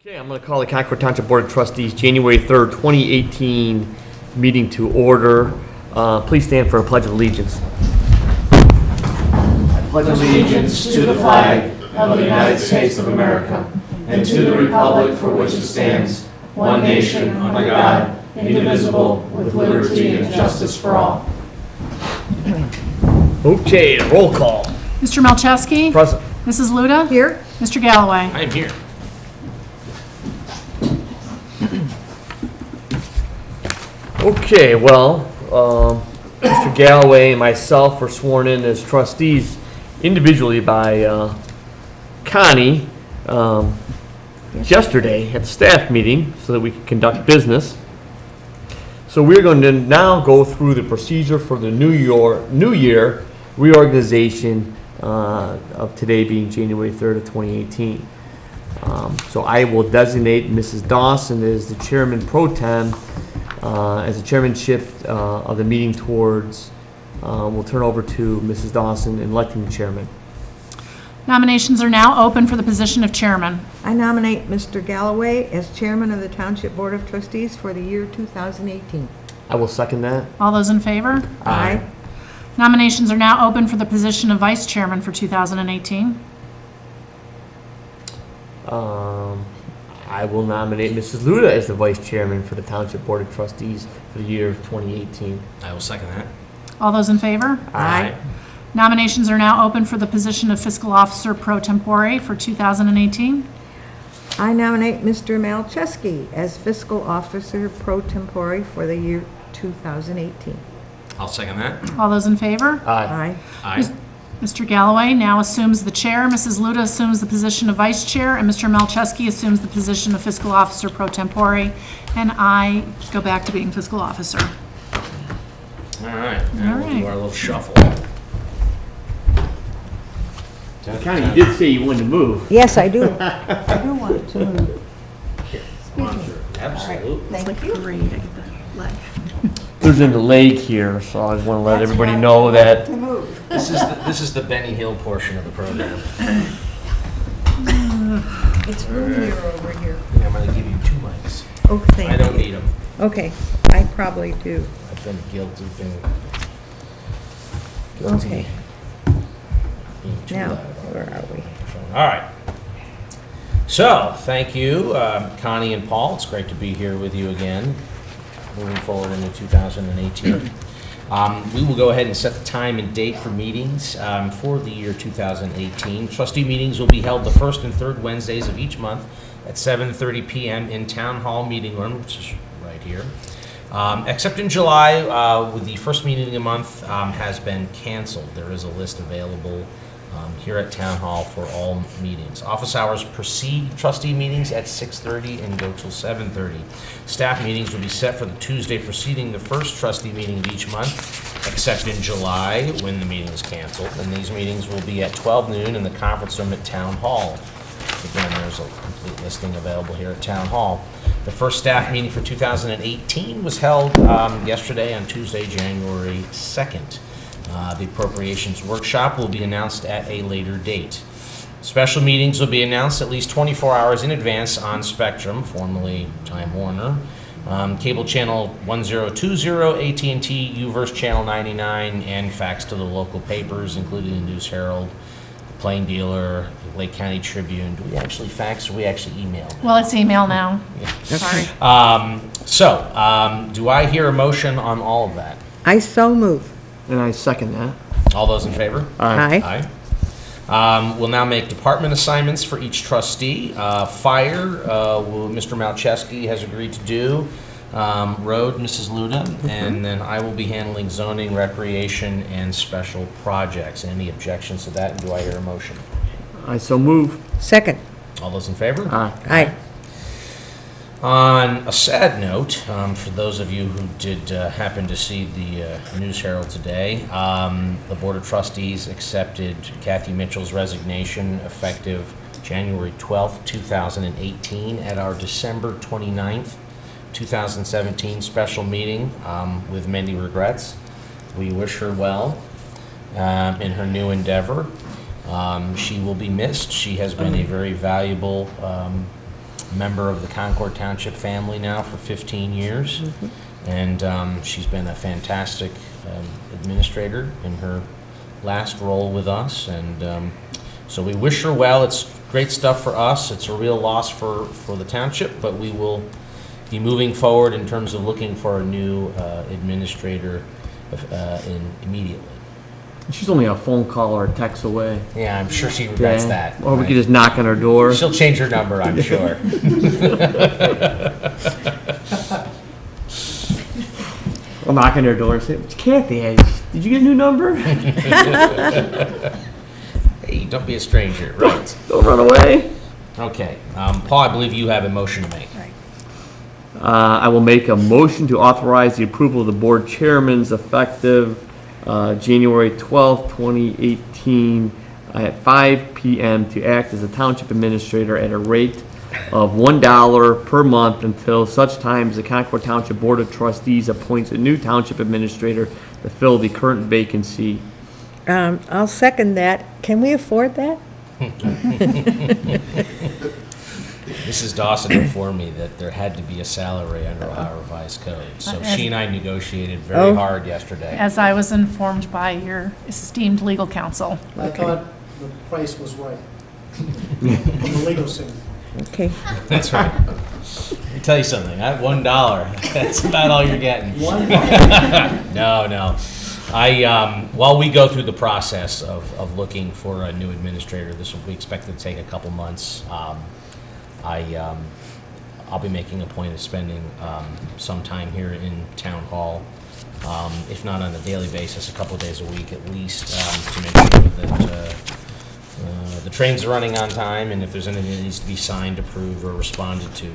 Okay, I'm going to call the Concord Township Board of Trustees January 3rd, 2018 meeting to order. Please stand for a Pledge of Allegiance. I pledge allegiance to the flag of the United States of America and to the republic for which it stands, one nation under God, indivisible, with liberty and justice for all. Okay, roll call. Mr. Malcheski? Present. Mrs. Luda? Here. Mr. Galloway? I am here. Okay, well, Mr. Galloway and myself were sworn in as trustees individually by Connie yesterday at the staff meeting so that we could conduct business. So we're going to now go through the procedure for the New Year reorganization of today being January 3rd of 2018. So I will designate Mrs. Dawson as the chairman pro tem as the chairmanship of the meeting towards, we'll turn over to Mrs. Dawson in electing the chairman. Nominations are now open for the position of chairman. I nominate Mr. Galloway as chairman of the Township Board of Trustees for the year 2018. I will second that. All those in favor? Aye. Nominations are now open for the position of vice chairman for 2018. I will nominate Mrs. Luda as the vice chairman for the Township Board of Trustees for the year of 2018. I will second that. All those in favor? Aye. Nominations are now open for the position of fiscal officer pro tempore for 2018. I nominate Mr. Malcheski as fiscal officer pro tempore for the year 2018. I'll second that. All those in favor? Aye. Aye. Mr. Galloway now assumes the chair, Mrs. Luda assumes the position of vice chair, and Mr. Malcheski assumes the position of fiscal officer pro tempore, and I go back to being fiscal officer. All right. Now we'll do our little shuffle. Connie, you did say you wanted to move. Yes, I do. I do want to move. Absolutely. Thank you. Great, I get the leg. There's in the leg here, so I just want to let everybody know that. To move. This is the Benny Hill portion of the program. It's roomier over here. Yeah, I'm going to give you 2 mics. Oh, thank you. I don't need them. Okay, I probably do. I've been guilty. Okay. Being too Now, loud. where are we? All right. So, thank you, Connie and Paul. It's great to be here with you again, moving forward into 2018. We will go ahead and set the time and date for meetings for the year 2018. Trustee meetings will be held the first and third Wednesdays of each month at 7:30 p.m. in Town Hall Meeting Room, which is right here. Except in July, with the first meeting of the month has been canceled. There is a list available here at Town Hall for all meetings. Office hours precede trustee meetings at 6:30 and go till 7:30. Staff meetings will be set for the Tuesday preceding the first trustee meeting of each month, except in July when the meeting is canceled. And these meetings will be at 12 noon in the conference room at Town Hall. Again, there's a complete listing available here at Town Hall. The first staff meeting for 2018 was held yesterday on Tuesday, January 2nd. The appropriations workshop will be announced at a later date. Special meetings will be announced at least 24 hours in advance on Spectrum, formerly Time Warner, cable channel 1020, AT&T, UVerse channel 99, and fax to the local papers, including the News Herald, the Plain Dealer, the Lake County Tribune. Do we actually fax or we actually email? Well, it's email now. Sorry. Do I hear a motion on all of that? I so move. And I second that. All those in favor? Aye. Aye. We'll now make department assignments for each trustee. Fire, Mr. Malcheski has agreed to do. Road, Mrs. Luda. And then I will be handling zoning, recreation, and special projects. Any objections to that? And do I hear a motion? I so move. Second. All those in favor? Aye. Aye. On a sad note, for those of you who did happen to see the News Herald today, the Board of Trustees accepted Kathy Mitchell's resignation effective January 12th, 2018 at our December 29th, 2017 special meeting with many regrets. We wish her well in her new endeavor. She will be missed. She has been a very valuable member of the Concord Township family now for 15 years. And she's been a fantastic administrator in her last role with us. And so we wish her well. It's great stuff for us. It's a real loss for the township, but we will be moving forward in terms of looking for a new administrator immediately. She's only a phone call or a text away. Yeah, I'm sure she regrets Yeah. that. Or we right? could just knock on her door. She'll change her number, I'm sure. I'll knock on her door and say, Kathy, did you get a new number? Hey, don't be a stranger, right? Don't run away. Okay, Paul, I believe you have a motion to make. I will make a motion to authorize the approval of the board chairman's effective January 12th, 2018 at 5 p.m. to act as a township administrator at a rate of $1 per month until such time as the Concord Township Board of Trustees appoints a new township administrator to fill the current vacancy. I'll second that. Can we afford that? Mrs. Dawson informed me that there had to be a salary under Ohio Revised Code, so she and I negotiated very hard yesterday. As I was informed by your esteemed legal counsel. I thought the price was right. On the legal scene. Okay. That's right. Let me tell you something, at $1, that's about all you're getting. No. While we go through the process of looking for a new administrator, this will be expected to take a couple months. I'll be making a point of spending some time here in Town Hall, if not on a daily basis, a couple of days a week at least, to make sure that the trains are running on time, and if there's anything that needs to be signed, approved, or responded to,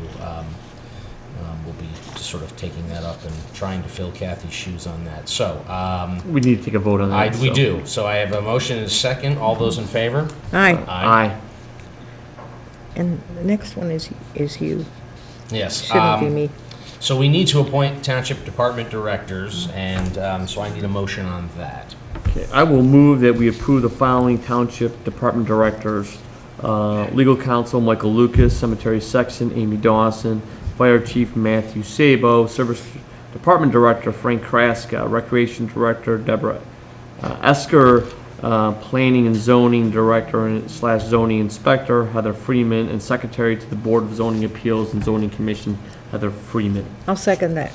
we'll be just sort of taking that up and trying to fill Kathy's shoes on that. So, We need to take a vote on that. we so. do. So I have a motion and a second. All those in favor? Aye. Aye. And the next one is you. Yes. Shouldn't be me. So we need to appoint township department directors, and so I need a motion on that. Okay, I will move that we approve the following township department directors. Legal counsel Michael Lucas, cemetery section Amy Dawson, fire chief Matthew Sabo, service department director Frank Kraska, recreation director Deborah Esker, planning and zoning director / zoning inspector Heather Freeman, and secretary to the Board of Zoning Appeals and Zoning Commission Heather Freeman. I'll second that.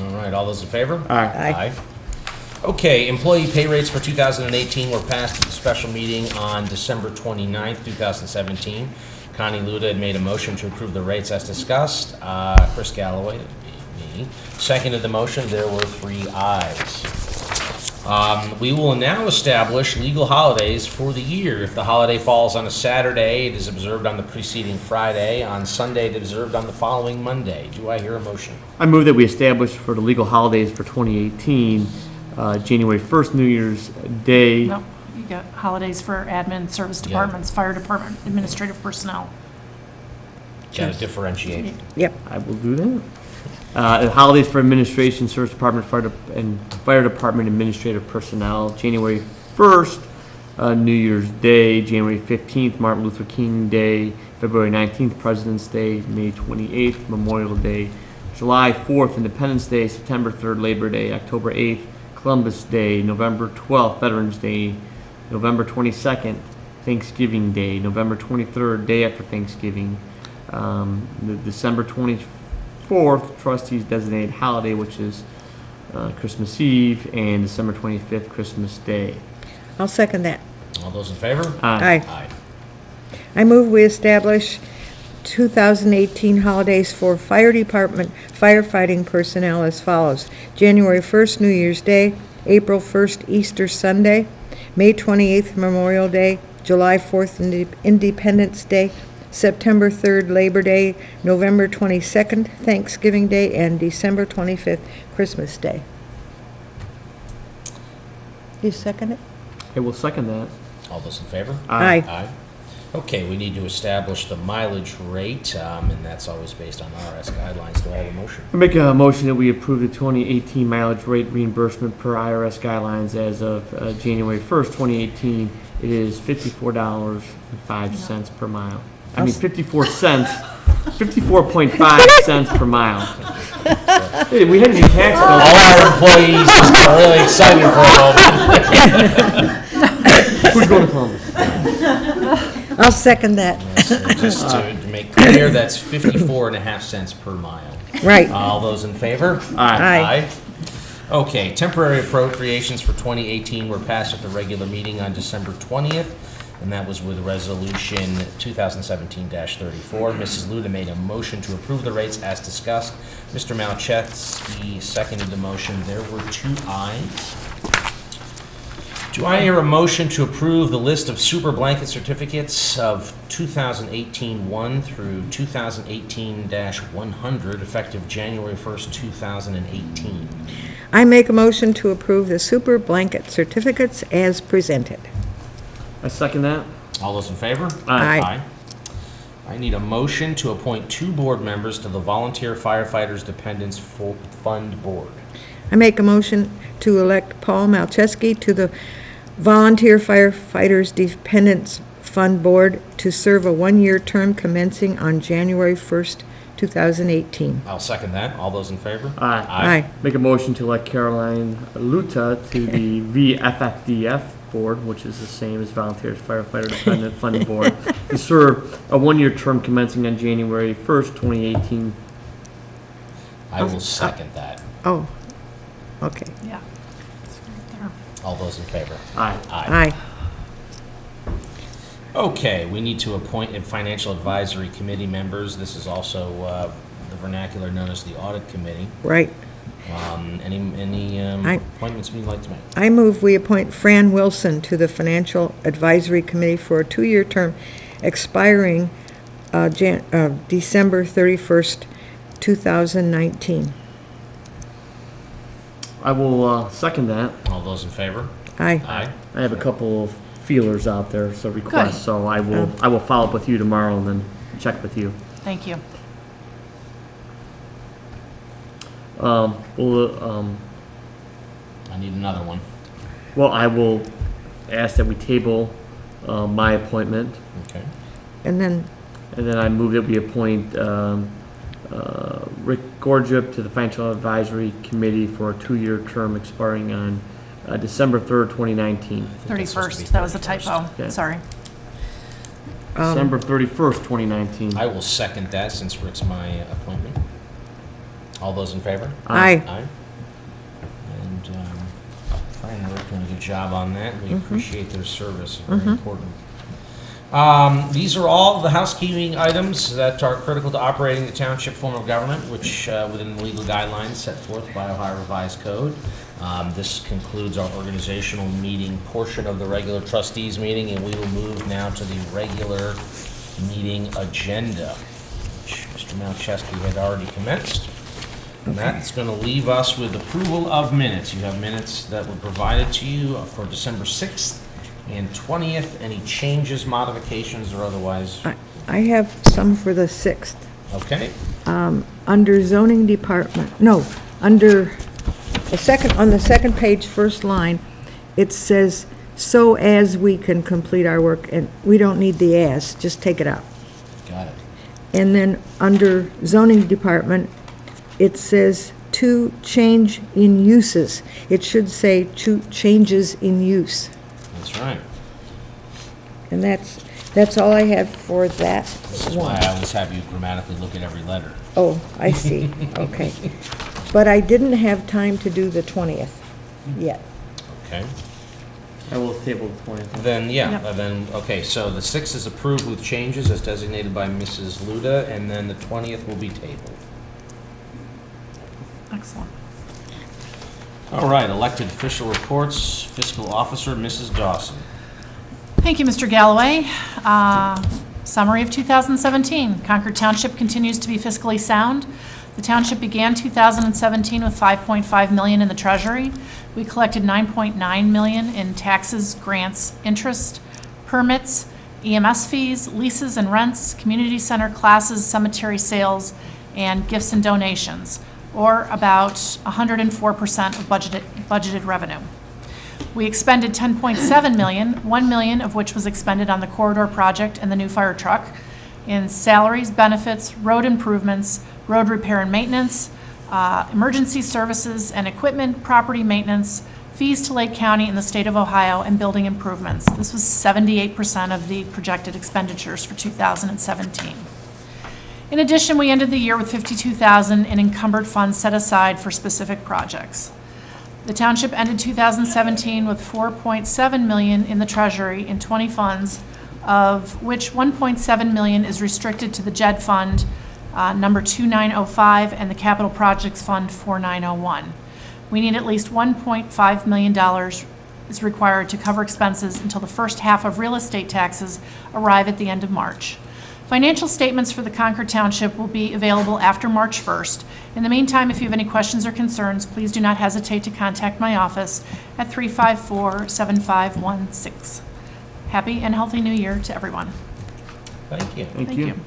All right, all those in favor? Aye. Aye. Okay, employee pay rates for 2018 were passed at the special meeting on December 29th, 2017. Connie Luda had made a motion to approve the rates as discussed. Chris Galloway, me, seconded the motion. There were 3 ayes. We will now establish legal holidays for the year. If the holiday falls on a Saturday, it is observed on the preceding Friday. On Sunday, it is observed on the following Monday. Do I hear a motion? I move that we establish for the legal holidays for 2018, January 1st, New Year's Day. No, you got holidays for admin, service departments, fire department, administrative personnel. Got to differentiate. Yep. I will do that. Holidays for administration, service department, fire department administrative personnel. January 1st, New Year's Day. January 15th, Martin Luther King Day. February 19th, President's Day. May 28th, Memorial Day. July 4th, Independence Day. September 3rd, Labor Day. October 8th, Columbus Day. November 12th, Veterans Day. November 22nd, Thanksgiving Day. November 23rd, day after Thanksgiving. The December 24th, trustees designated holiday, which is Christmas Eve, and December 25th, Christmas Day. I'll second that. All those in favor? Aye. Aye. I move we establish 2018 holidays for fire department firefighting personnel as follows. January 1st, New Year's Day. April 1st, Easter Sunday. May 28th, Memorial Day. July 4th, Independence Day. September 3rd, Labor Day. November 22nd, Thanksgiving Day. And December 25th, Christmas Day. You second it? I will second that. All those in favor? Aye. Aye. Okay, we need to establish the mileage rate, and that's always based on IRS guidelines. Do I have a motion? I make a motion that we approve the 2018 mileage rate reimbursement per IRS guidelines as of January 1st, 2018. It is $54.05 per mile. I mean, 54 cents 54.5 cents per mile. Hey, we had to do tax All bills. our employees just got really excited for a moment. Who's going to Columbus? I'll second that. Just to make clear, that's 54.5 cents per mile. Right. All those in favor? Aye. Okay, temporary appropriations for 2018 were passed at the regular meeting on December 20th, and that was with Resolution 2017-34. Mrs. Luda made a motion to approve the rates as discussed. Mr. Malcheski seconded the motion. There were 2 ayes. Do I hear a motion to approve the list of super blanket certificates of 2018-1 through 2018-100 effective January 1st, 2018? I make a motion to approve the super blanket certificates as presented. I second that. All those in favor? Aye. I need a motion to appoint 2 board members to the Volunteer Firefighters Dependents Fund Board. I make a motion to elect Paul Malcheski to the Volunteer Firefighters Dependents Fund Board to serve a 1-year term commencing on January 1st, 2018. I'll second that. All those in favor? Aye. Aye. Make a motion to elect Caroline Luta to the VFFDF Board, which is the same as Volunteers Firefighter Dependent Fund Board, to serve a 1-year term commencing on January 1st, 2018. I will second that. Oh, okay. Yeah. It's right there. All those in favor? Aye. Aye. Okay, we need to appoint financial advisory committee members. This is also the vernacular known as the audit committee. Right. Any appointments we'd like to make? I move we appoint Fran Wilson to the Financial Advisory Committee for a 2-year term expiring December 31st, 2019. I will second that. All those in favor? Aye. Aye. I have a couple of feelers out there, so requests, so I will follow up with you tomorrow and then check with you. Thank you. I need another one. Well, I will ask that we table my appointment, Okay. And then, and then I move that we appoint Rick Gorjup to the Financial Advisory Committee for a 2-year term expiring on December 3rd, 2019. 31st, that was a typo, Okay. sorry. December 31st, 2019. I will second that since Rick's my appointment. All those in favor? aye. Aye. And Fran and Rick doing a good job on that. We appreciate their service. Very important. These are all the housekeeping items that are critical to operating the township form of government, which within the legal guidelines set forth by Ohio Revised Code. This concludes our organizational meeting portion of the regular trustees meeting, and we will move now to the regular meeting agenda, which Mr. Malcheski had already commenced. And that's going to leave us with approval of minutes. You have minutes that were provided to you for December 6th and 20th. Any changes, modifications, or otherwise? I have some for the 6th. Okay. Under zoning department, no, under on the second page, first line, it says, "So as we can complete our work," and we don't need the "as," just take it out. Got it. And then under zoning department, it says, "To change in uses." It should say, "To changes in use." That's right. And that's all I have for that This is why I always have you grammatically look at every letter. Oh, I see, okay. But I didn't have time to do the 20th yet. Okay. I will table the 20th. Then, yeah, Yep. okay, so the 6th is approved with changes as designated by Mrs. Luda, and then the 20th will be tabled. Excellent. All right, elected official reports, fiscal officer, Mrs. Dawson. Thank you, Mr. Galloway. Summary of 2017. Concord Township continues to be fiscally sound. The township began 2017 with $5.5 million in the treasury. We collected $9.9 million in taxes, grants, interest, permits, EMS fees, leases and rents, community center classes, cemetery sales, and gifts and donations, or about 104% of budgeted revenue. We expended $10.7 million, $1 million of which was expended on the corridor project and the new fire truck. in salaries, benefits, road improvements, road repair and maintenance, emergency services and equipment, property maintenance, fees to Lake County and the state of Ohio, and building improvements. This was 78% of the projected expenditures for 2017. In addition, we ended the year with $52,000 in encumbered funds set aside for specific projects. The township ended 2017 with $4.7 million in the treasury in 20 funds, of which $1.7 million is restricted to the JED Fund number 2905 and the Capital Projects Fund 4901. We need at least $1.5 million is required to cover expenses until the first half of real estate taxes arrive at the end of March. Financial statements for the Concord Township will be available after March 1st. In the meantime, if you have any questions or concerns, please do not hesitate to contact my office at 354-7516. Happy and healthy New Year to everyone. Thank you. Thank you.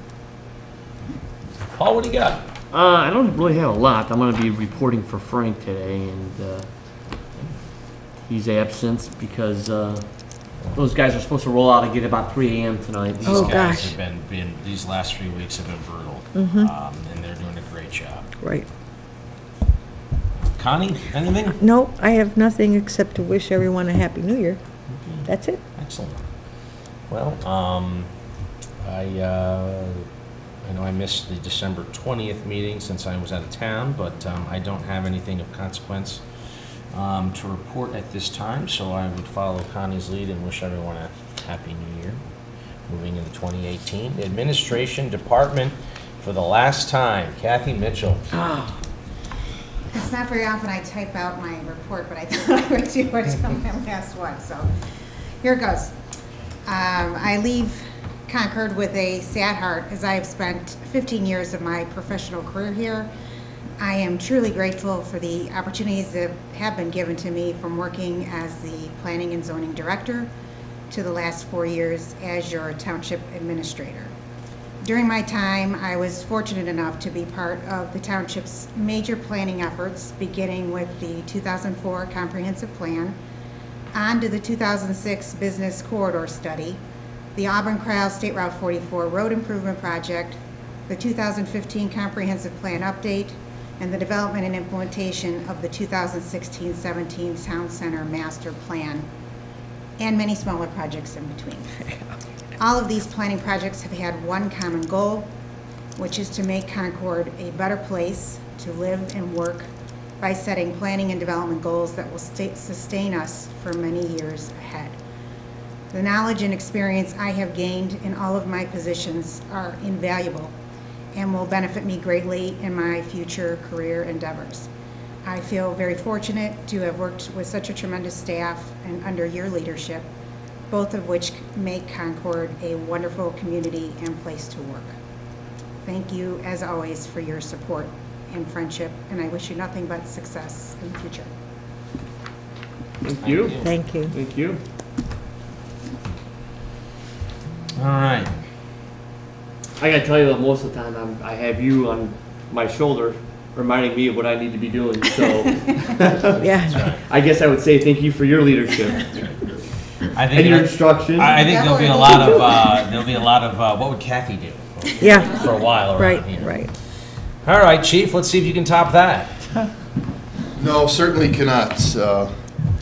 Paul, what do you got? I don't really have a lot. I'm going to be reporting for Frank today, and he's absent because those guys are supposed to roll out again about 3 a.m. tonight. These Oh, guys gosh. have been these last few weeks have been brutal, and they're doing a great job. Right. Connie, anything? No, I have nothing except to wish everyone a Happy New Year. That's it. Excellent. Well, I know I missed the December 20th meeting since I was out of town, but I don't have anything of consequence to report at this time, so I would follow Connie's lead and wish everyone a Happy New Year moving into 2018. Administration Department for the last time, Kathy Mitchell. It's not very often I type out my report, but I thought I would do it on my last one, so here it goes. I leave Concord with a sad heart, as I have spent 15 years of my professional career here. I am truly grateful for the opportunities that have been given to me, from working as the Planning and Zoning Director to the last 4 years as your Township Administrator. During my time, I was fortunate enough to be part of the Township's major planning efforts, beginning with the 2004 Comprehensive Plan, on to the 2006 Business Corridor Study, the Auburn-Crowell State Route 44 Road Improvement Project, the 2015 Comprehensive Plan Update, and the development and implementation of the 2016-17 Town Center Master Plan, and many smaller projects in between. All of these planning projects have had one common goal, which is to make Concord a better place to live and work by setting planning and development goals that will sustain us for many years ahead. The knowledge and experience I have gained in all of my positions are invaluable and will benefit me greatly in my future career endeavors. I feel very fortunate to have worked with such a tremendous staff and under your leadership, both of which make Concord a wonderful community and place to work. Thank you, as always, for your support and friendship, and I wish you nothing but success in the future. Thank you. Thank you. Thank you. All right. I gotta tell you that most of the time I have you on my shoulder reminding me of what I need to be doing. So Yeah. I guess I would say thank you for your leadership I think and your it- instruction. I think there'll be a lot of what would Kathy do Yeah. for a while around Right, here. right. All right, Chief, let's see if you can top that. No, certainly cannot.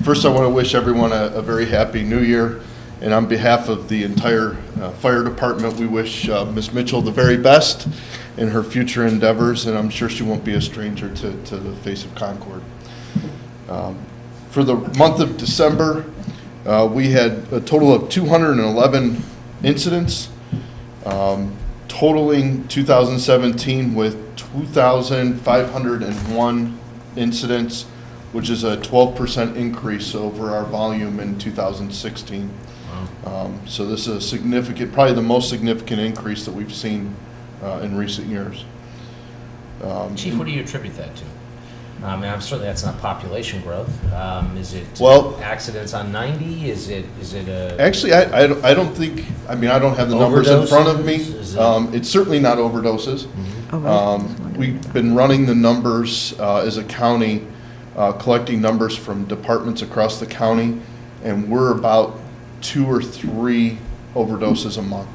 First, I want to wish everyone a very happy new year. And on behalf of the entire fire department, we wish Ms. Mitchell the very best in her future endeavors, and I'm sure she won't be a stranger to the face of Concord. For the month of December, we had a total of 211 incidents, totaling 2017 with 2,501 incidents, which is a 12% increase over our volume in 2016. So this is a significant, probably the most significant increase that we've seen in recent years. Chief, what do you attribute that to? I mean, certainly that's not population growth. Is it Well- accidents on 90? Is it a... Actually, I don't think, I mean, I don't have the numbers in front of me. Overdoses? Is it- It's certainly not overdoses. Oh, right. We've been running the numbers as a county, collecting numbers from departments across the county, and we're about 2 or 3 overdoses a month.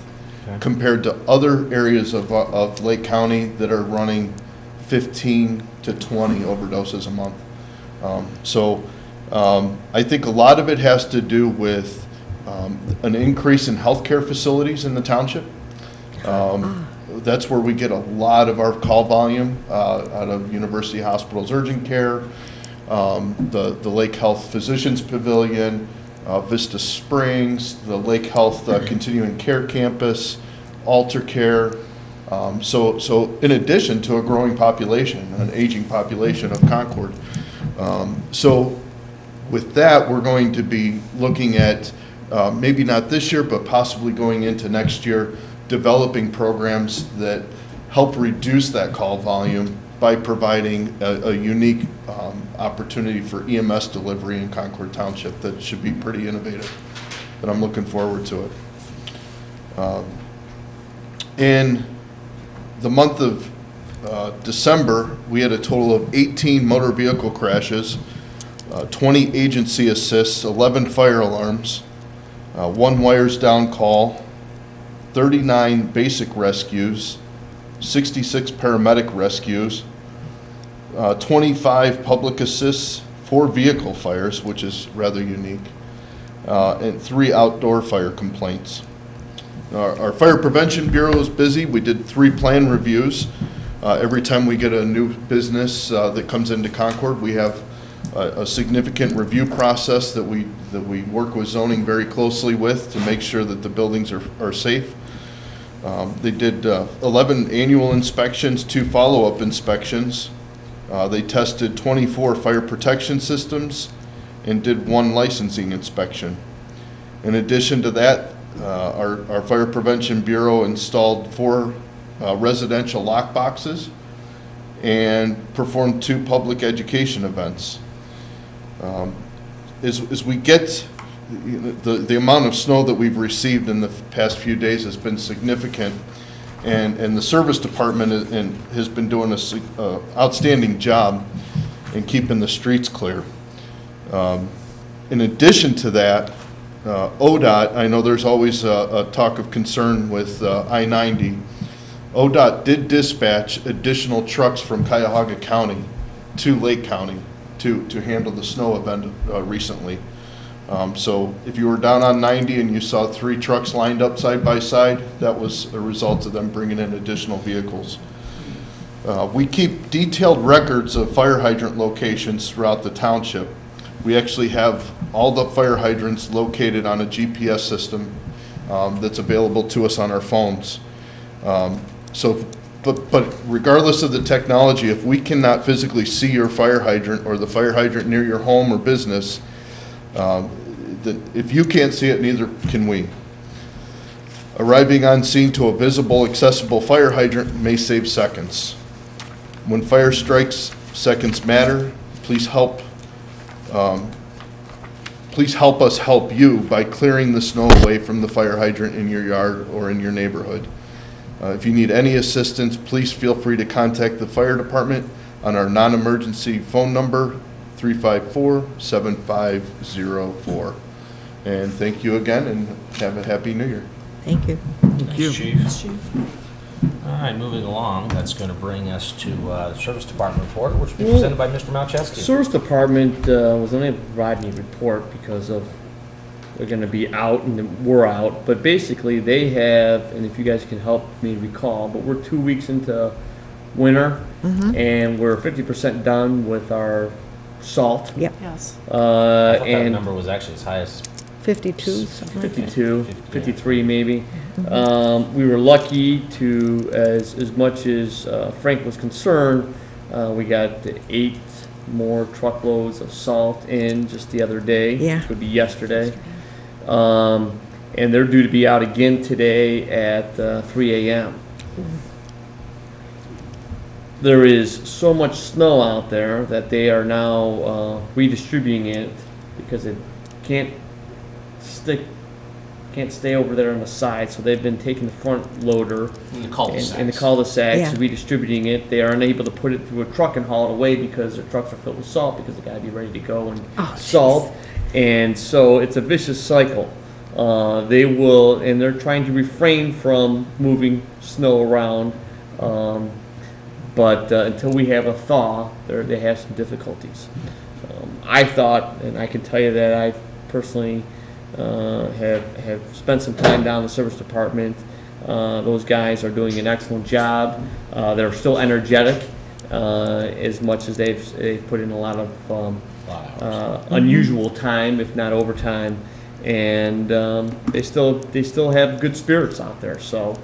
Okay. compared to other areas of Lake County that are running 15 to 20 overdoses a month. I think a lot of it has to do with an increase in healthcare facilities in the township. That's where we get a lot of our call volume out of University Hospital's urgent care, the Lake Health Physicians Pavilion, Vista Springs, the Lake Health Continuing Care Campus, Alter Care. So in addition to a growing population, an aging population of Concord. So with that, we're going to be looking at, maybe not this year, but possibly going into next year, developing programs that help reduce that call volume by providing a unique opportunity for EMS delivery in Concord Township that should be pretty innovative, and I'm looking forward to it. In the month of December, we had a total of 18 motor vehicle crashes, 20 agency assists, 11 fire alarms, 1 wires down call, 39 basic rescues, 66 paramedic rescues, 25 public assists, 4 vehicle fires, which is rather unique, and 3 outdoor fire complaints. Our Fire Prevention Bureau is busy. We did 3 plan reviews. Every time we get a new business that comes into Concord, we have a significant review process that we work with zoning very closely with to make sure that the buildings are safe. They did 11 annual inspections, 2 follow-up inspections. They tested 24 fire protection systems and did 1 licensing inspection. In addition to that, our Fire Prevention Bureau installed 4 residential lock boxes and performed 2 public education events. As we get, the amount of snow that we've received in the past few days has been significant, and the service department has been doing an outstanding job in keeping the streets clear. In addition to that, ODOT, I know there's always a talk of concern with I-90. ODOT did dispatch additional trucks from Cuyahoga County to Lake County to handle the snow event recently. So if you were down on 90 and you saw 3 trucks lined up side by side, that was a result of them bringing in additional vehicles. We keep detailed records of fire hydrant locations throughout the township. We actually have all the fire hydrants located on a GPS system that's available to us on our phones. But regardless of the technology, if we cannot physically see your fire hydrant or the fire hydrant near your home or business, if you can't see it, neither can we. Arriving on scene to a visible, accessible fire hydrant may save seconds. When fire strikes, seconds matter. Please help us help you by clearing the snow away from the fire hydrant in your yard or in your neighborhood. If you need any assistance, please feel free to contact the fire department on our non-emergency phone number, 354-7504. And thank you again, and have a happy New Year. Thank you. Thanks, Chief. All right, moving along, that's going to bring us to Service Department report, which will be presented by Mr. Malcheski. Service Department was unable to provide any report because of they're going to be out and we're out. But basically, they have, and if you guys can help me recall, but we're 2 weeks into winter, and we're 50% done with our salt. Yep. Yes. I thought that And number was actually as high as 52, something like that. 52, 53 maybe. We were lucky to, as much as Frank was concerned, we got 8 more truckloads of salt in just the other day, which would be yesterday. And they're due to be out again today at 3 a.m. There is so much snow out there that they are now redistributing it because it can't stay over there on the side, so they've been taking the front loader in the cul-de-sacs. in the cul-de-sacs, Yeah. redistributing it. They are unable to put it through a truck and haul it away because their trucks are filled with salt because they gotta be ready to go and salt. And so it's a vicious cycle. They will, and they're trying to refrain from moving snow around. But until we have a thaw, they have some difficulties. I thought, and I can tell you that I personally have spent some time down in the service department. Those guys are doing an excellent job. They're still energetic, as much as they've put in a lot of unusual time, if not overtime, and they still have good spirits out there. So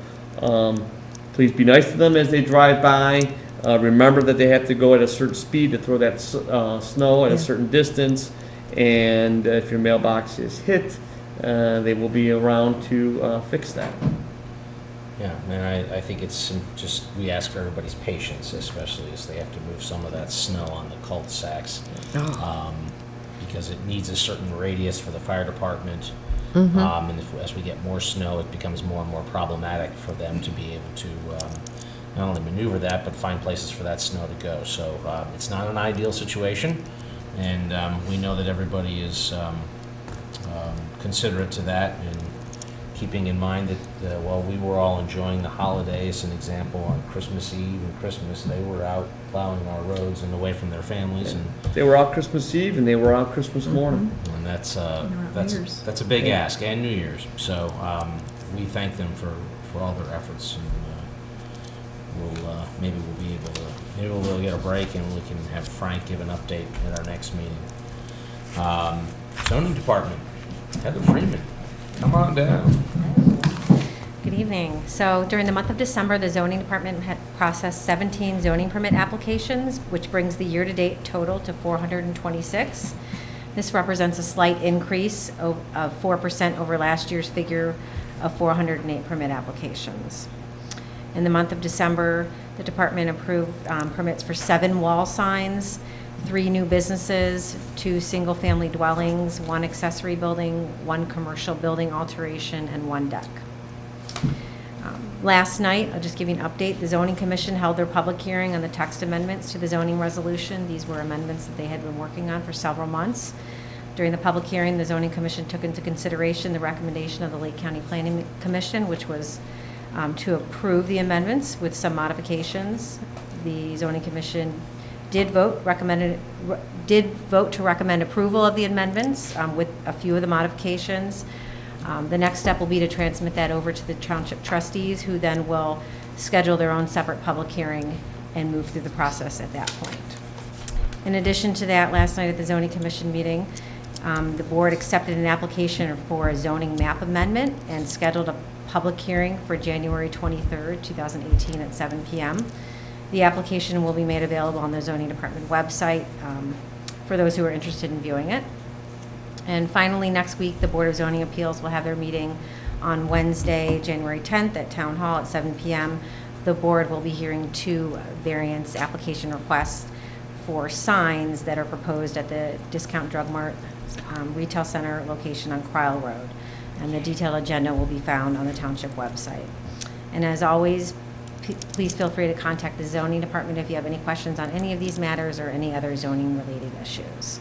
please be nice to them as they drive by. Remember that they have to go at a certain speed to throw that snow at a certain distance, and if your mailbox is hit, they will be around to fix that. Yeah, and I think it's just, we ask for everybody's patience, especially as they have to move some of that snow on the cul-de-sacs. Because it needs a certain radius for the fire department. And as we get more snow, it becomes more and more problematic for them to be able to not only maneuver that, but find places for that snow to go. So it's not an ideal situation, and we know that everybody is considerate to that, and keeping in mind that while we were all enjoying the holidays, an example on Christmas Eve and Christmas, they were out plowing our roads and away from their families, and They were out Christmas Eve and they were out Christmas morning. and that's a big ask, and New Year's. So we thank them for all their efforts, and maybe we'll get a break and we can have Frank give an update at our next meeting. Zoning Department, Heather Freeman, come on down. Good evening. So during the month of December, the zoning department had processed 17 zoning permit applications, which brings the year-to-date total to 426. This represents a slight increase of 4% over last year's figure of 408 permit applications. In the month of December, the department approved permits for 7 wall signs, 3 new businesses, 2 single-family dwellings, 1 accessory building, 1 commercial building alteration, and 1 deck. Last night, I'll just give you an update, the zoning commission held their public hearing on the text amendments to the zoning resolution. These were amendments that they had been working on for several months. During the public hearing, the zoning commission took into consideration the recommendation of the Lake County Planning Commission, which was to approve the amendments with some modifications. The zoning commission did vote to recommend approval of the amendments with a few of the modifications. The next step will be to transmit that over to the township trustees, who then will schedule their own separate public hearing and move through the process at that point. In addition to that, last night at the zoning commission meeting, the board accepted an application for a zoning map amendment and scheduled a public hearing for January 23rd, 2018 at 7 p.m. The application will be made available on the zoning department website for those who are interested in viewing it. And finally, next week, the Board of Zoning Appeals will have their meeting on Wednesday, January 10th at Town Hall at 7 p.m. The board will be hearing 2 variance application requests for signs that are proposed at the Discount Drug Mart Retail Center location on Cryle Road. And the detailed agenda will be found on the township website. And as always, please feel free to contact the zoning department if you have any questions on any of these matters or any other zoning related issues.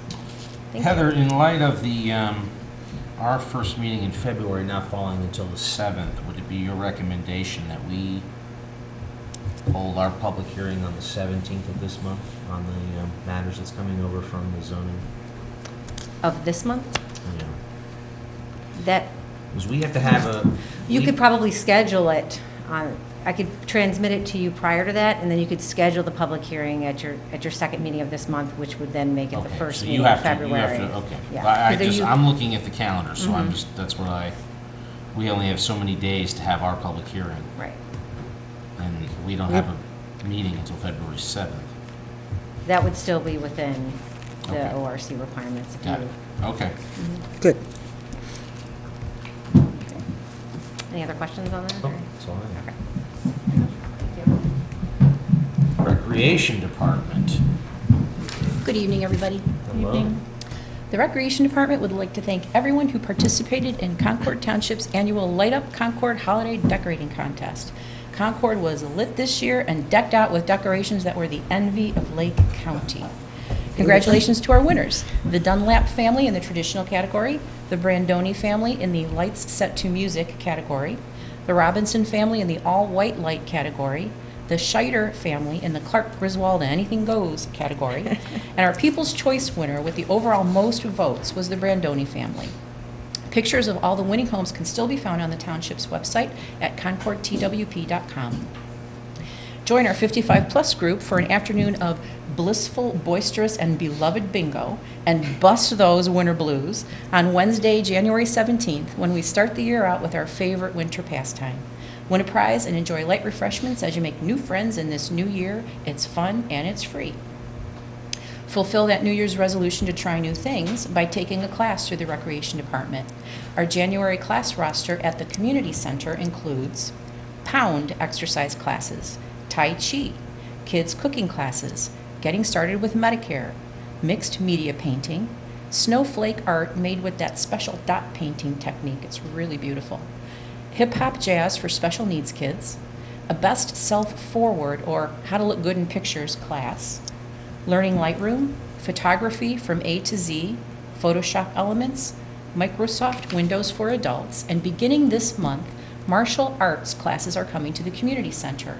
Thank Heather, in light of the our first meeting in February not falling until the 7th, would it be your recommendation that we hold our public hearing on the 17th of this month on the matters that's coming over from the zoning? Of this month? Yeah. That Because we have to have a... you could probably schedule it on, I could transmit it to you prior to that, and then you could schedule the public hearing at your second meeting of this month, which would then make it the Okay, first so meeting you in have to, February. okay. Yeah. I'm looking at the calendar, so I'm just, that's what we only have so many days to have our public hearing, Right. and we don't have a meeting until February 7th. That would still be within the Okay. ORC requirements. If Got you- it. Okay. Good. Any other questions on that? Oh, or- that's all I have. Okay. Thank you. Recreation Department. Good evening, everybody. Hello. The Recreation Department would like to thank everyone who participated in Concord Township's annual Light Up Concord Holiday Decorating Contest. Concord was lit this year and decked out with decorations that were the envy of Lake County. Congratulations to our winners, the Dunlap family in the traditional category, the Brandoni family in the Lights Set to Music category, the Robinson family in the All-White Light category, the Scheider family in the Clark Griswold Anything Goes category, and our People's Choice winner with the overall most votes was the Brandoni family. Pictures of all the winning homes can still be found on the township's website at concordtwp.com. Join our 55-plus group for an afternoon of blissful, boisterous, and beloved bingo and bust those winter blues on Wednesday, January 17th, when we start the year out with our favorite winter pastime. Win a prize and enjoy light refreshments as you make new friends in this new year. It's fun and it's free. Fulfill that New Year's resolution to try new things by taking a class through the Recreation Department. Our January class roster at the Community Center includes Pound exercise classes, Tai Chi, kids cooking classes, getting started with Medicare, mixed media painting, snowflake art made with that special dot painting technique. It's really beautiful. Hip-hop jazz for special needs kids, a best self-forward or how to look good in pictures class, learning Lightroom, photography from A to Z, Photoshop elements, Microsoft Windows for adults, and beginning this month, martial arts classes are coming to the community center.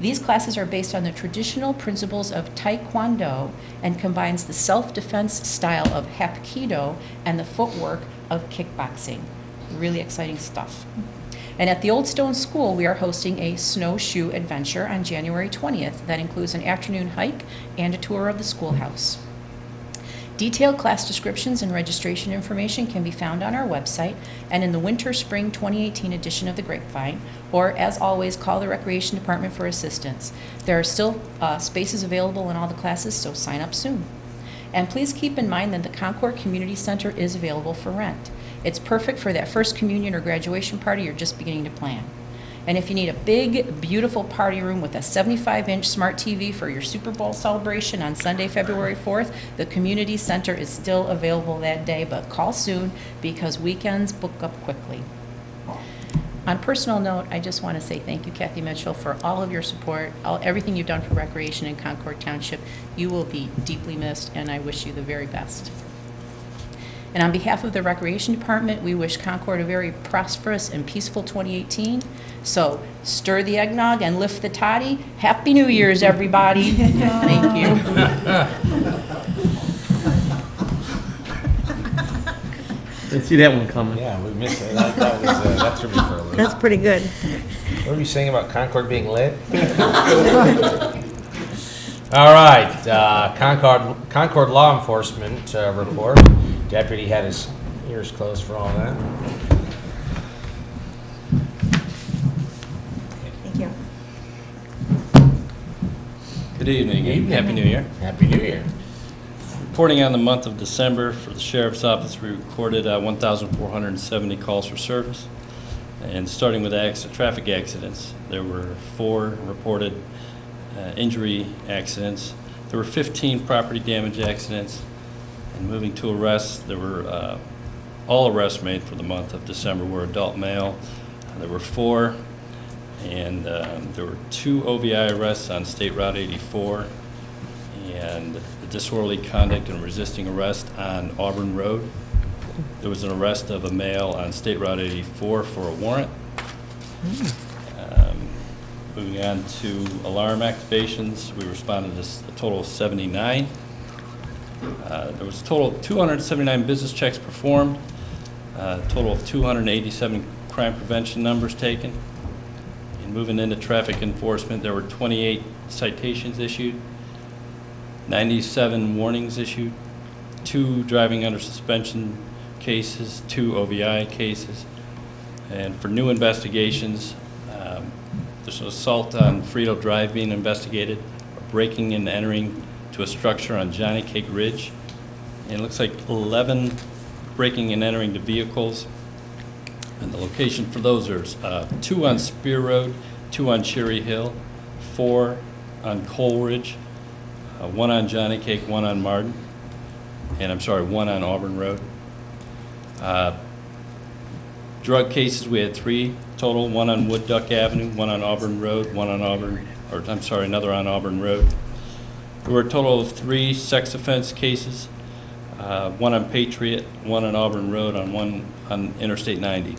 These classes are based on the traditional principles of Taekwondo and combines the self-defense style of Hapkido and the footwork of kickboxing. Really exciting stuff. And at the Old Stone School, we are hosting a snowshoe adventure on January 20th that includes an afternoon hike and a tour of the schoolhouse. Detailed class descriptions and registration information can be found on our website and in the Winter-Spring 2018 edition of the Grapevine, or as always, call the Recreation Department for assistance. There are still spaces available in all the classes, so sign up soon. And please keep in mind that the Concord Community Center is available for rent. It's perfect for that first communion or graduation party you're just beginning to plan. And if you need a big, beautiful party room with a 75-inch smart TV for your Super Bowl celebration on Sunday, February 4th, the Community Center is still available that day, but call soon because weekends book up quickly. On a personal note, I just want to say thank you, Kathy Mitchell, for all of your support, everything you've done for recreation in Concord Township. You will be deeply missed, and I wish you the very best. And on behalf of the Recreation Department, we wish Concord a very prosperous and peaceful 2018. So stir the eggnog and lift the toddy. Happy New Year's, everybody. Thank you. Didn't see that one coming. Yeah, we missed it. That threw me for a loop. That's pretty good. What were you saying about Concord being lit? All right, Concord Law Enforcement report. Deputy had his ears closed for all that. Thank you. Good evening and Happy New Year. Happy New Year. Reporting on the month of December for the Sheriff's Office, we recorded 1,470 calls for service. And starting with traffic accidents, there were 4 reported injury accidents. There were 15 property damage accidents. And moving to arrests, there were all arrests made for the month of December were adult male. There were 4, and there were 2 OVI arrests on State Route 84, and the disorderly conduct and resisting arrest on Auburn Road. There was an arrest of a male on State Route 84 for a warrant. Moving on to alarm activations, we responded to a total of 79. There was a total of 279 business checks performed, a total of 287 crime prevention numbers taken. And moving into traffic enforcement, there were 28 citations issued, 97 warnings issued, 2 driving under suspension cases, 2 OVI cases. And for new investigations, there's an assault on Frito Drive being investigated, a breaking and entering to a structure on Johnny Cake Ridge. And it looks like 11 breaking and entering to vehicles. And the location for those are 2 on Spear Road, 2 on Cherry Hill, 4 on Coleridge, 1 on Johnny Cake, 1 on Martin, and 1 on Auburn Road. Drug cases, we had 3 total, 1 on Wood Duck Avenue, 1 on Auburn Road, another on Auburn Road. There were a total of 3 sex offense cases, one on Patriot, one on Auburn Road, one on Interstate 90.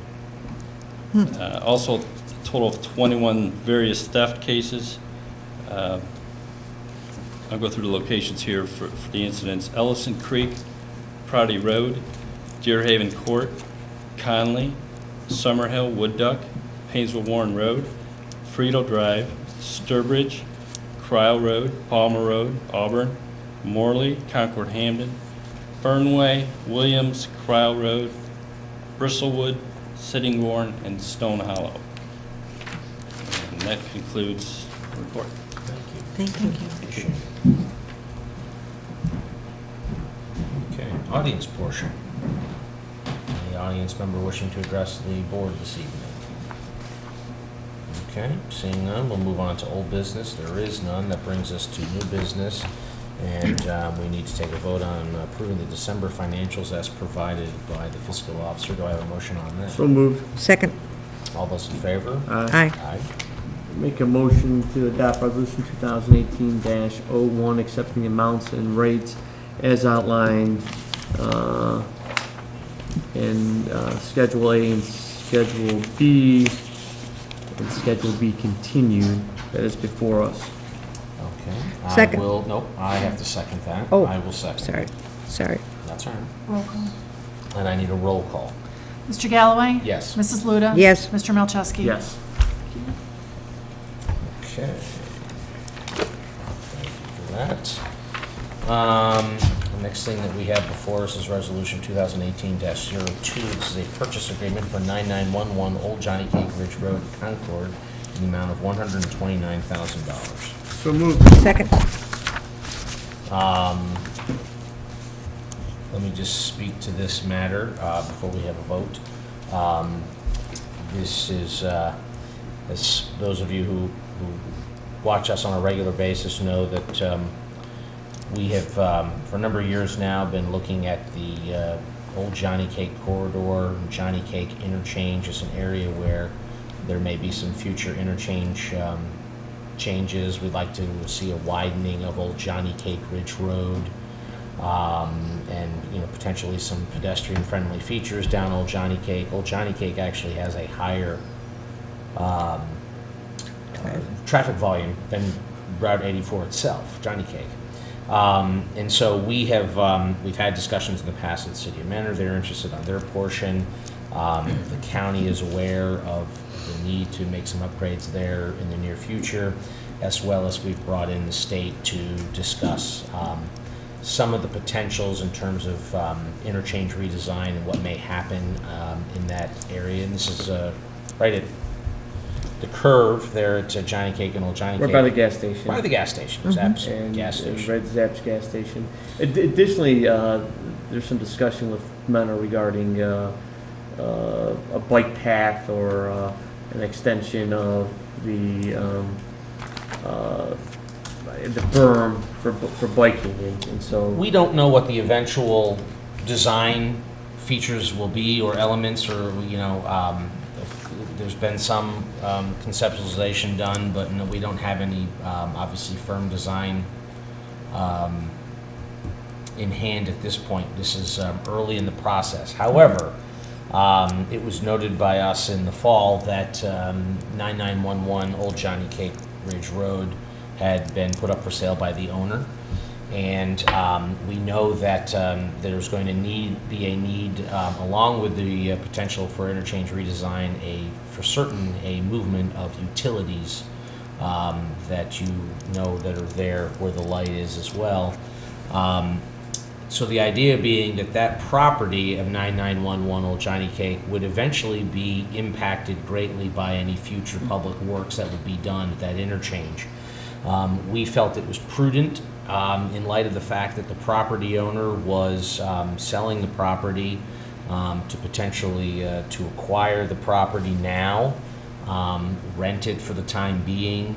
Also, a total of 21 various theft cases. I'll go through the locations here for the incidents. Ellison Creek, Prouty Road, Deer Haven Court, Conley, Summerhill, Wood Duck, Painesville Warren Road, Friedel Drive, Sturbridge, Cryle Road, Palmer Road, Auburn, Morley, Concord Hamden, Fernway, Williams, Cryle Road, Bristlewood, Sittingbourne, and Stone Hollow. And that concludes the report. Thank you. Thank you. Okay, audience portion. Any audience member wishing to address the board this evening? Okay, seeing none, we'll move on to old business. There is none. That brings us to new business. And we need to take a vote on approving the December financials as provided by the fiscal officer. Do I have a motion on that? So moved. Second. All those in favor? Aye. Aye. Make a motion to adopt resolution 2018-01, accepting amounts and rates as outlined in Schedule A and Schedule B, and Schedule B continued, that is before us. Okay. Second. I have to second that. Oh, I will second. Sorry. That's all right. Roll call. And I need a roll call. Mr. Galloway? Yes. Mrs. Luda? Yes. Mr. Melchewski? Yes. Okay. Thank you for that. The next thing that we have before us is Resolution 2018-02. This is a purchase agreement for 9911 Old Johnny Cake Ridge Road, Concord, in the amount of $129,000. So moved. Second. Let me just speak to this matter before we have a vote. This is, as those of you who watch us on a regular basis know that we have, for a number of years now, been looking at the Old Johnny Cake corridor, Johnny Cake interchange as an area where there may be some future interchange changes. We'd like to see a widening of Old Johnny Cake Ridge Road, and potentially some pedestrian-friendly features down Old Johnny Cake. Old Johnny Cake actually has a higher traffic volume than Route 84 itself, Johnny Cake. And so we've had discussions in the past with the city manager. They're interested on their portion. The county is aware of the need to make some upgrades there in the near future, as well as we've brought in the state to discuss some of the potentials in terms of interchange redesign and what may happen in that area. And this is right at the curve there at Johnny Cake and Old Johnny Cake. We're by the gas station. By the gas station, Zapp's And gas station. Red Zapp's gas station. Additionally, there's some discussion with Menor regarding a bike path or an extension of the berm for biking, and so We don't know what the eventual design features will be or elements, or there's been some conceptualization done, but no, we don't have any obviously firm design in hand at this point. This is early in the process. However, it was noted by us in the fall that 9911 Old Johnny Cake Ridge Road had been put up for sale by the owner, and we know that there's going to be a need, along with the potential for interchange redesign, for certain a movement of utilities that that are there where the light is as well. So the idea being that property of 9911 Old Johnny Cake would eventually be impacted greatly by any future public works that would be done at that interchange. We felt it was prudent in light of the fact that the property owner was selling the property to potentially to acquire the property now, rent it for the time being,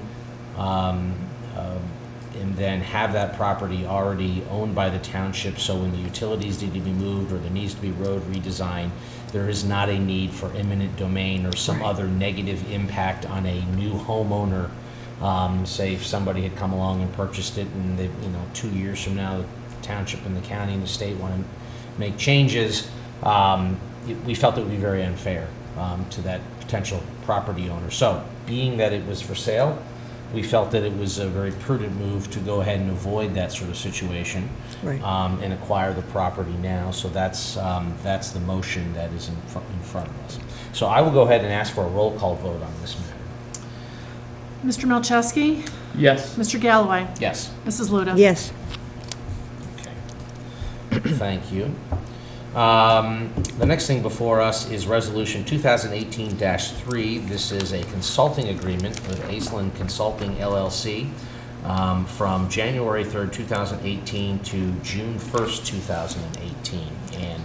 and then have that property already owned by the township, so when the utilities need to be moved or there needs to be road redesign, there is not a need for eminent domain or some other negative impact on a new homeowner. Say if somebody had come along and purchased it and they, 2 years from now township and the county and the state want to make changes, we felt it would be very unfair to that potential property owner. So, being that it was for sale, we felt that it was a very prudent move to go ahead and avoid that sort of situation. Right. And acquire the property now. So that's the motion that is in front of us. So I will go ahead and ask for a roll call vote on this matter. Mr. Melchewski? Yes. Mr. Galloway? Yes. Mrs. Luda? Yes. Okay. Thank you. The next thing before us is Resolution 2018-3. This is a consulting agreement with Aislinn Consulting LLC from January 3rd, 2018 to June 1st, 2018. And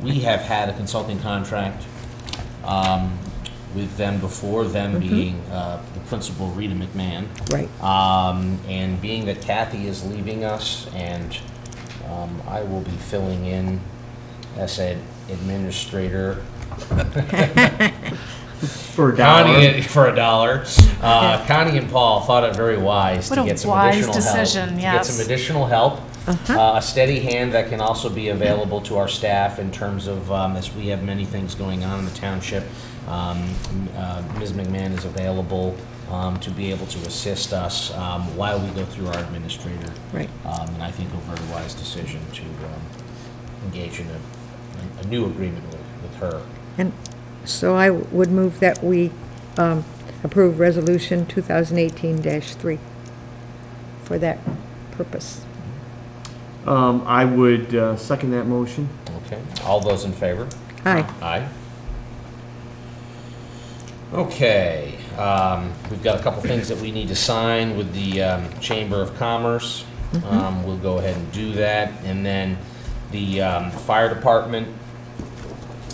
we have had a consulting contract with them before, them being the principal, Rita McMahon. Right. And being that Kathy is leaving us, and I will be filling in as an administrator. For a dollar. For a dollar. Connie and Paul thought it very wise What to a get some wise additional decision, help. To yes. get some additional help. A steady hand that can also be available to our staff in terms of, as we have many things going on in the township, Ms. McMahon is available to be able to assist us while we go through our administrator. Right. And I think a very wise decision to engage in a new agreement with her. And so I would move that we approve Resolution 2018-3 for that purpose. I would second that motion. Okay, all those in favor? Aye. Aye. Okay, we've got a couple things that we need to sign with the Chamber of Commerce. We'll go ahead and do that. And then the fire department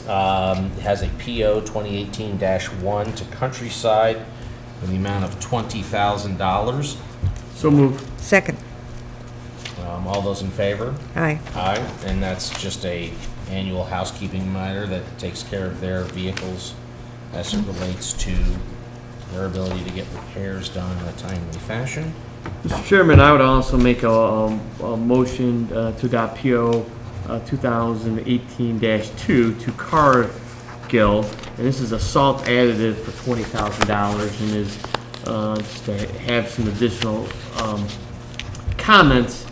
has a PO 2018-1 to Countryside in the amount of $20,000. So moved. Second. All those in favor? Aye. Aye, and that's just a annual housekeeping matter that takes care of their vehicles as it relates to their ability to get repairs done in a timely fashion. Mr. Chairman, I would also make a motion to adopt PO 2018-2 to Cargill, and this is a salt additive for $20,000, and is just to have some additional comments.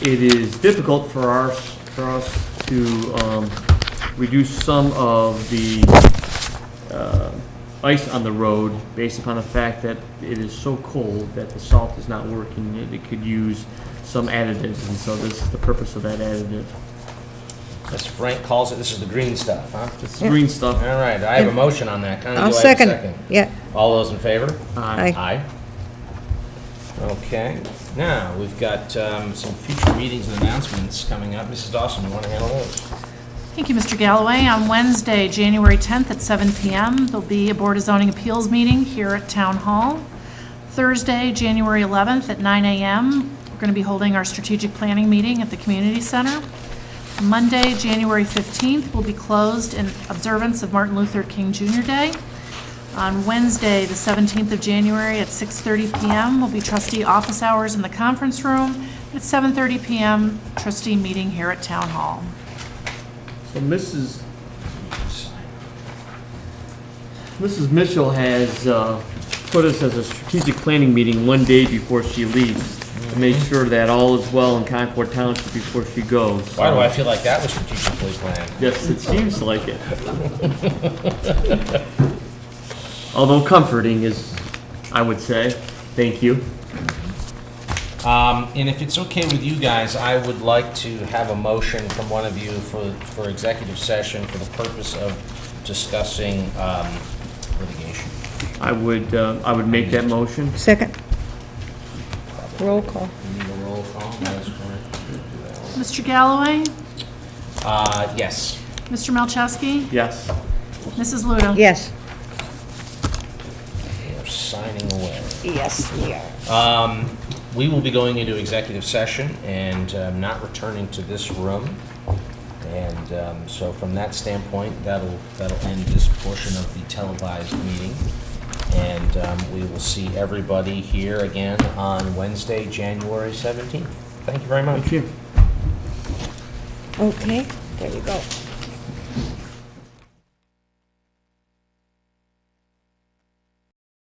It is difficult for us to reduce some of the ice on the road based upon the fact that it is so cold that the salt is not working. It could use some additives, and so this is the purpose of that additive. Mr. Frank calls it, this is the green stuff, huh? It's green stuff. All right, I have a motion on that. Connie, do I I'll have a second. second? Yeah. All those in favor? Aye. Aye. Okay, now, we've got some future meetings and announcements coming up. Mrs. Dawson, you want to handle those? Thank you, Mr. Galloway. On Wednesday, January 10th at 7 p.m., there'll be a Board of Zoning Appeals meeting here at Town Hall. Thursday, January 11th at 9 a.m., we're going to be holding our strategic planning meeting at the Community Center. Monday, January 15th, will be closed in observance of Martin Luther King Jr. Day. On Wednesday, the 17th of January at 6:30 p.m. will be trustee office hours in the conference room. At 7:30 p.m., trustee meeting here at Town Hall. So Mrs. Mitchell has put us as a strategic planning meeting one day before she leaves to make sure that all is well in Concord Township before she goes. Why do I feel like that was strategically planned? Yes, it seems like it. Although comforting is, I would say. Thank you. And if it's okay with you guys, I would like to have a motion from one of you for executive session for the purpose of discussing litigation. I would make that motion. Second. Roll call. We need a roll call, that is correct. Mr. Galloway? Yes. Mr. Melchewski? Yes. Mrs. Ludo? Yes. We are signing away. Yes, we are. We will be going into executive session and not returning to this room. And so from that standpoint, that'll end this portion of the televised meeting. And we will see everybody here again on Wednesday, January 17th. Thank you very much. Thank you. Okay, there you go.